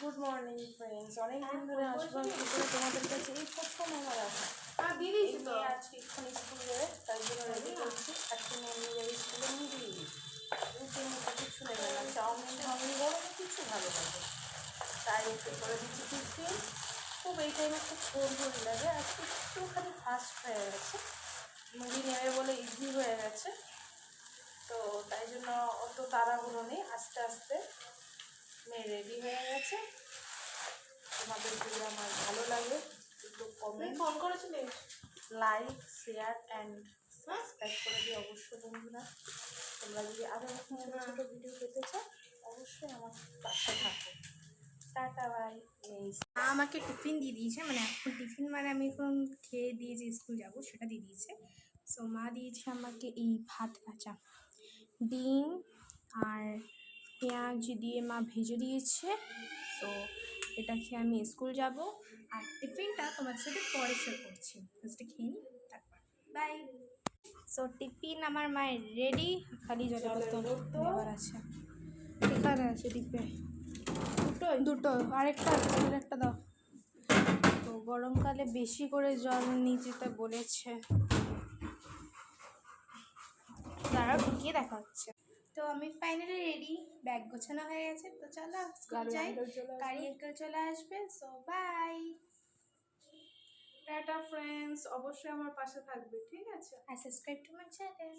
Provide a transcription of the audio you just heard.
Good morning friends, অনেকদিন ধরে আসবার কি করে তোমাদের কাছে এই প্রথম আমার আসা। দিদি তো আজকে এক্ষুনি স্কুল যাবে, তাই জন্য রেডি করছি। আজকে মেয়ে যাবে স্কুলে, দিয়ে দিয়েছি। রুটির মতো কিছু নেবে না, চাউমিন ঠাউমিন গরমে কিছু ভালো লাগে, তাই একটু করে দিচ্ছি টিফিন। খুব এই টাইমে খুব ভোর লাগে, আজকে একটুখানি ফাস্ট হয়ে গেছে, মুড়ি নেবে বলে ইজি হয়ে গেছে। তো তাই জন্য অত তাড়াহুড়ো নেই, আস্তে আস্তে মেয়ে রেডি হয়ে গেছে। তোমাদের যদি আমার ভালো লাগে একটু কমেন্ট, ফোন করেছিলে, লাইক শেয়ার অ্যান্ড সাবস্ক্রাইব করে দিও অবশ্যই বন্ধুরা। তোমরা যদি আরও ছোটো ছোটো ভিডিও পেতে চাও অবশ্যই আমার পাশে থাকো। Tata bye. মা আমাকে টিফিন দিয়ে দিয়েছে, মানে এখন টিফিন মানে আমি এখন খেয়ে দিয়ে যে স্কুল যাব সেটা দিয়ে দিয়েছে। সো মা দিয়েছে আমাকে এই ভাত ভাজা, ডিম আর পেঁয়াজ দিয়ে মা ভেজে দিয়েছে। সো এটা খেয়ে আমি স্কুল যাব, আর টিফিনটা তোমার সাথে পরে শেয়ার করছি। ফার্স্টে খেয়ে নিই, তারপর বাই। সো টিফিন আমার মায়ের রেডি, খালি জলপত্তর দেওয়ার আছে, এখানে আছে ডিপে দুটো, আরেকটা একটা দাও। তো গরমকালে বেশি করে জল নিয়ে যেতে বলেছে, তারা ঢুকিয়ে দেখা হচ্ছে। তো আমি ফাইনালি রেডি, ব্যাগ গোছানো হয়ে গেছে। তো চলো স্কুল যাই, গাড়ি আঙ্কেল চলে আসবে। সো বাই, টাটা ফ্রেন্ডস, অবশ্যই আমার পাশে থাকবে, ঠিক আছে? আর সাবস্ক্রাইব টু মাই চ্যানেল।